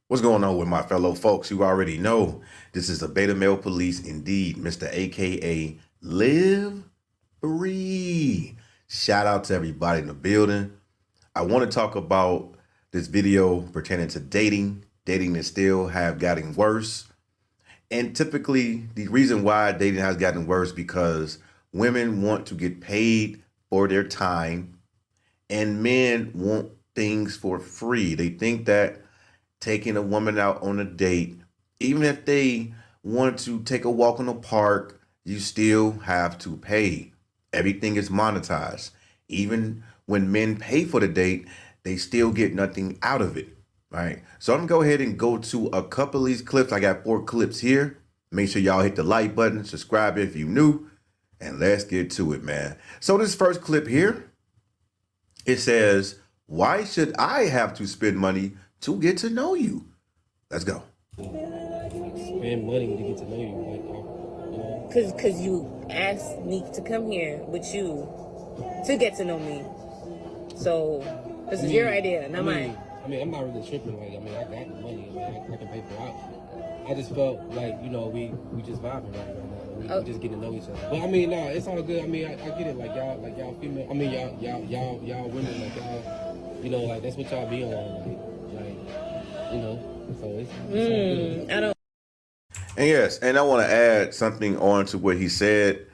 What's going on with my fellow folks? You already know this is the Beta Male Police indeed, Mr. AKA Live Free. Shout out to everybody in the building. I want to talk about this video pertaining to dating. Dating is still have gotten worse. And typically the reason why dating has gotten worse because women want to get paid for their time and men want things for free. They think that taking a woman out on a date, even if they want to take a walk in the park, you still have to pay. Everything is monetized. Even when men pay for the date, they still get nothing out of it, right? So I'm gonna go ahead and go to a couple of these clips. I got 4 clips here. Make sure y'all hit the like button, subscribe if you're new, and let's get to it, man. So this first clip here, it says, why should I have to spend money to get to know you? Let's go. Spend money to get to know you, like, Cause you asked me to come here with you to get to know me. So this is your idea, not mine. I'm not really tripping. Like, I got the money. I can pay for it. I just felt like, we just vibing right now. We just getting to know each other. But no, it's all good. I get it. Like y'all female. Y'all women. Like y'all, like that's what y'all be on. So it's I don't. And yes, and I want to add something on to what he said.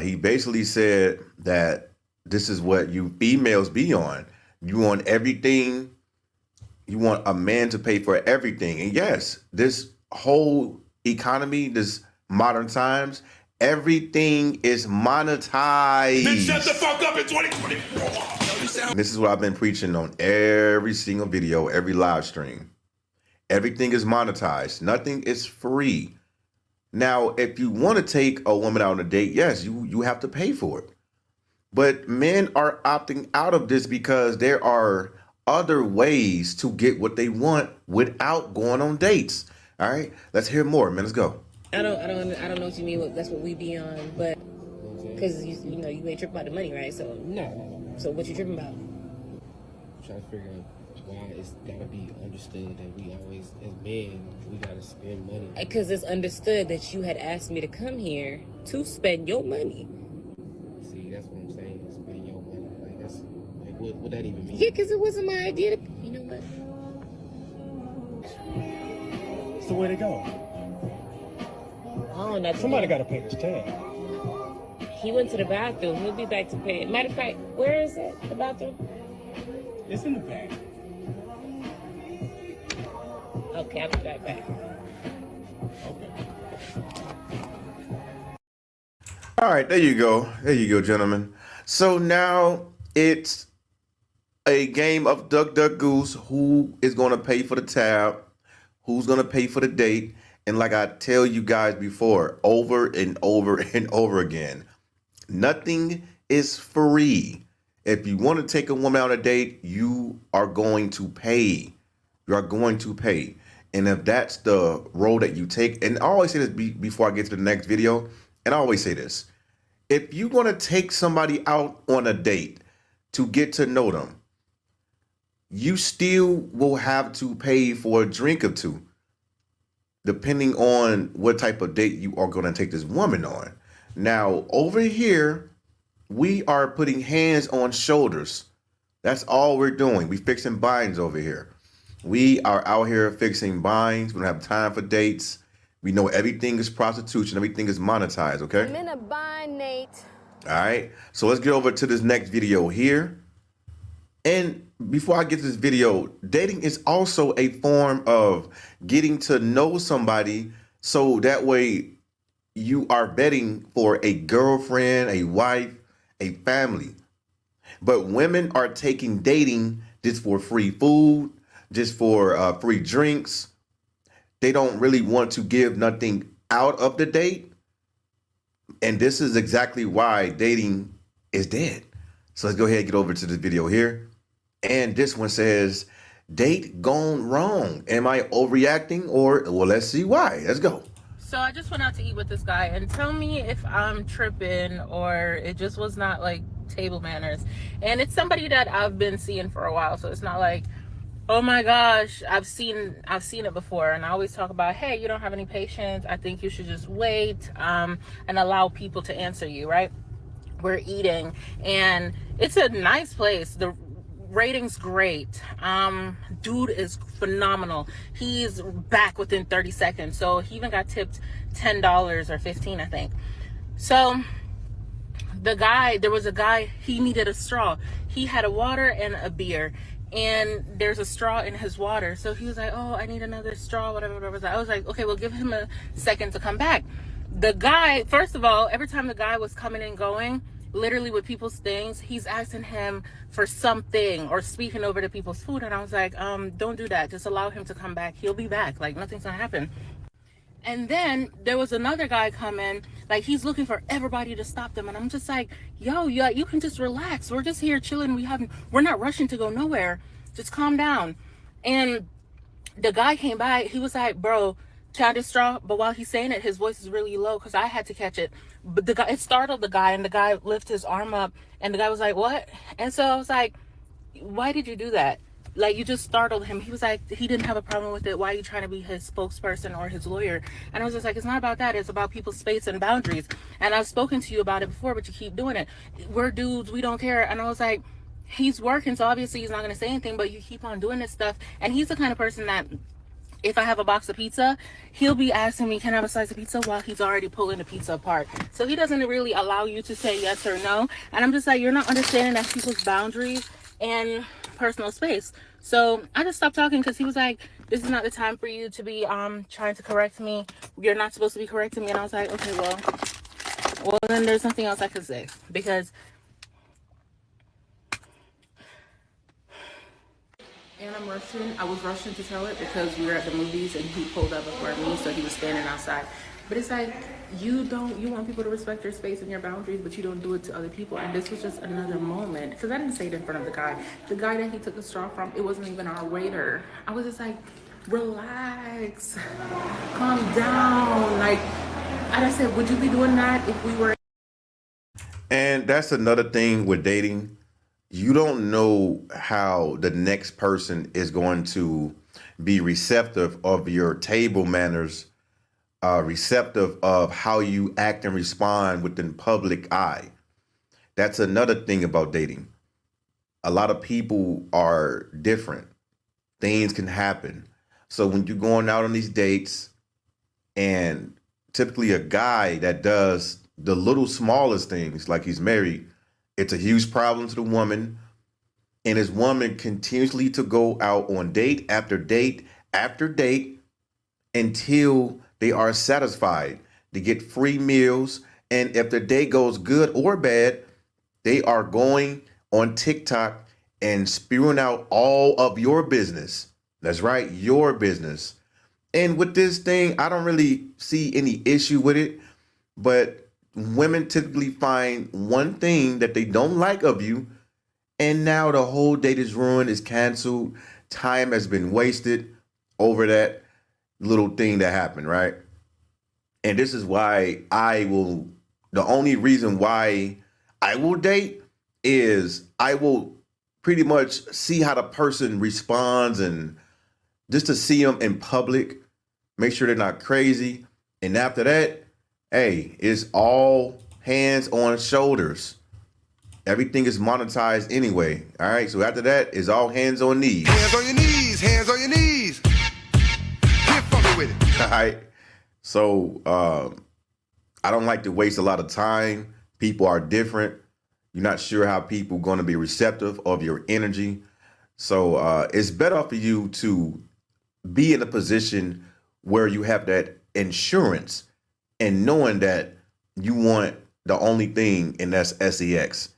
He basically said that this is what you females be on. You want everything. You want a man to pay for everything. And yes, this whole economy, this modern times, everything is monetized. Then shut the fuck up in 2024. This is what I've been preaching on every single video, every live stream. Everything is monetized. Nothing is free. Now, if you want to take a woman out on a date, yes, you have to pay for it. But men are opting out of this because there are other ways to get what they want without going on dates. All right, let's hear more, man. Let's go. I don't know what you mean. That's what we be on, but because you ain't tripping about the money, right? So no. So what you tripping about? I'm trying to figure out why it's gotta be understood that we always, as men, we gotta spend money. Because it's understood that you had asked me to come here to spend your money. See, that's what I'm saying. Spend your money. Like that's like what that even mean? Yeah, because it wasn't my idea. You know what? It's the way to go. Oh, no. Somebody got to pay this tab. He went to the bathroom. He'll be back to pay. Matter of fact, where is it? The bathroom? It's in the bag. Okay, I'll be right back. Okay. All right, there you go. There you go, gentlemen. So now it's a game of duck, duck, goose. Who is going to pay for the tab? Who's going to pay for the date? And like I tell you guys before, over and over and over again, nothing is free. If you want to take a woman on a date, you are going to pay. You are going to pay. And if that's the road that you take, and I always say this before I get to the next video, and I always say this, if you're going to take somebody out on a date to get to know them, you still will have to pay for a drink or two, depending on what type of date you are going to take this woman on. Now, over here, we are putting hands on shoulders. That's all we're doing. We fixing binds over here. We are out here fixing binds. We don't have time for dates. We know everything is prostitution. Everything is monetized, okay? I'm in a bind, Nate. All right. So let's get over to this next video here. And before I get to this video, dating is also a form of getting to know somebody so that way you are vetting for a girlfriend, a wife, a family. But women are taking dating just for free food, just for free drinks. They don't really want to give nothing out of the date. And this is exactly why dating is dead. So let's go ahead and get over to this video here. And this one says, date gone wrong. Am I overreacting or, well, let's see why. Let's go. So I just went out to eat with this guy, and tell me if I'm tripping or it just was not like table manners. And it's somebody that I've been seeing for a while, so it's not like Oh my gosh, I've seen it before, and I always talk about, hey, you don't have any patience. I think you should just wait, and allow people to answer you, right? We're eating, and it's a nice place. The ratings great. Dude is phenomenal. He's back within 30 seconds. So he even got tipped $10 or 15, I think. So there was a guy, he needed a straw. He had a water and a beer, and there's a straw in his water. So he was like, oh, I need another straw, whatever, whatever. I was like, okay, well, give him a second to come back. The guy, first of all, every time the guy was coming and going, literally with people's things, he's asking him for something or speaking over to people's food. And I was like, don't do that. Just allow him to come back. He'll be back. Like, nothing's gonna happen. And then there was another guy coming, like he's looking for everybody to stop them. And I'm just like, yo, yeah, you can just relax. We're just here chilling. We're not rushing to go nowhere. Just calm down. And the guy came by, he was like, bro, can I just straw? But while he's saying it, his voice is really low because I had to catch it. But the guy, it startled the guy, and the guy lifted his arm up, and the guy was like, what? And so I was like, why did you do that? Like, you just startled him. He was like, he didn't have a problem with it. Why are you trying to be his spokesperson or his lawyer? And I was just like, it's not about that. It's about people's space and boundaries. And I've spoken to you about it before, but you keep doing it. We're dudes. We don't care. And I was like, he's working, so obviously he's not going to say anything, but you keep on doing this stuff. And he's the kind of person that, if I have a box of pizza, he'll be asking me, can I have a slice of pizza, while he's already pulling the pizza apart. So he doesn't really allow you to say yes or no. And I'm just like, you're not understanding that people's boundaries and personal space. So I just stopped talking because he was like, this is not the time for you to be trying to correct me. You're not supposed to be correcting me. And I was like, okay, well then there's nothing else I could say, because and I'm rushing. I was rushing to tell it because we were at the movies and he pulled up before me, so he was standing outside. But it's like, you want people to respect your space and your boundaries, but you don't do it to other people. And this was just another moment, because I didn't say it in front of the guy. The guy that he took the straw from, it wasn't even our waiter. I was just like, relax, calm down. Like, and I said, would you be doing that if we were? And that's another thing with dating. You don't know how the next person is going to be receptive of your table manners, receptive of how you act and respond within public eye. That's another thing about dating. A lot of people are different. Things can happen. So when you're going out on these dates, and typically a guy that does the little smallest things, like he's married, it's a huge problem to the woman. And his woman continuously to go out on date after date after date until they are satisfied. They get free meals. And if the day goes good or bad, they are going on TikTok and spewing out all of your business. That's right, your business. And with this thing, I don't really see any issue with it. But women typically find one thing that they don't like of you, and now the whole date is ruined, is canceled. Time has been wasted over that little thing that happened, right? And this is why the only reason why I will date is I will pretty much see how the person responds, and just to see them in public, make sure they're not crazy. And after that, hey, it's all hands on shoulders. Everything is monetized anyway. All right. So after that, it's all hands on knees. Hands on your knees. Hands on your knees. Get funky with it. All right. So I don't like to waste a lot of time. People are different. You're not sure how people going to be receptive of your energy. So it's better for you to be in a position where you have that insurance and knowing that you want the only thing, and that's sex.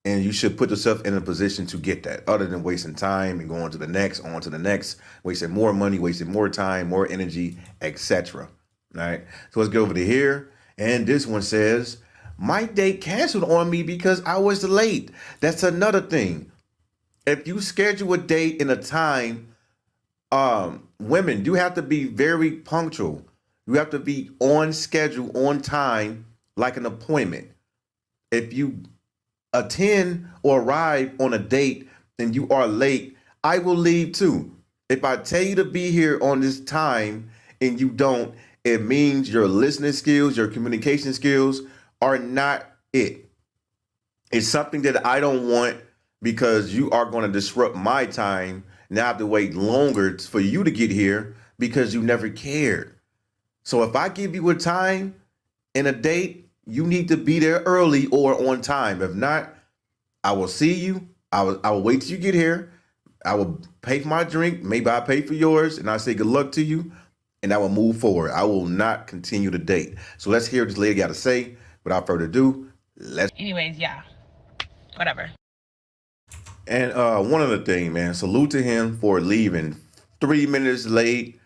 And you should put yourself in a position to get that, other than wasting time and going to the next, on to the next, wasting more money, wasting more time, more energy, etc. All right. So let's go over to here. And this one says, my date canceled on me because I was late. That's another thing. If you schedule a date in a time, women, you have to be very punctual. You have to be on schedule, on time, like an appointment. If you attend or arrive on a date and you are late, I will leave too. If I tell you to be here on this time and you don't, it means your listening skills, your communication skills are not it. It's something that I don't want because you are going to disrupt my time. Now I have to wait longer for you to get here because you never cared. So if I give you a time and a date, you need to be there early or on time. If not, I will see you. I will wait till you get here. I will pay for my drink. Maybe I'll pay for yours. And I say good luck to you. And I will move forward. I will not continue to date. So let's hear what this lady got to say. Without further ado, let's. Anyways, yeah, whatever. And one other thing, man, salute to him for leaving 3 minutes late.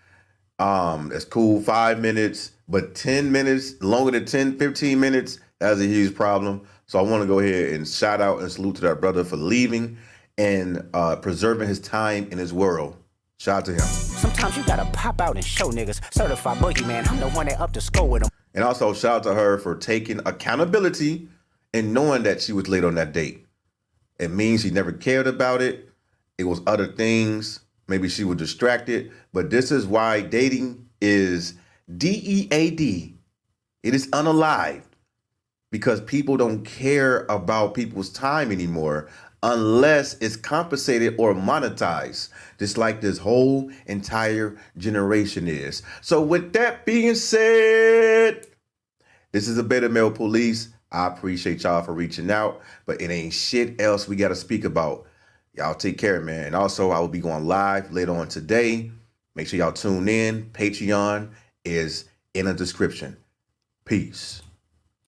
That's cool, 5 minutes, but 10 minutes, longer than 10, 15 minutes, that's a huge problem. So I want to go ahead and shout out and salute to that brother for leaving and preserving his time in his world. Shout out to him. Sometimes you gotta pop out and show niggas. Certified boogeyman, I'm the one that up to score with them. And also shout out to her for taking accountability and knowing that she was late on that date. It means she never cared about it. It was other things. Maybe she was distracted. But this is why dating is DEAD. It is unalived. Because people don't care about people's time anymore unless it's compensated or monetized, just like this whole entire generation is. So with that being said, this is a Beta Male Police. I appreciate y'all for reaching out, but it ain't shit else we got to speak about. Y'all take care, man. And also, I will be going live later on today. Make sure y'all tune in. Patreon is in the description. Peace.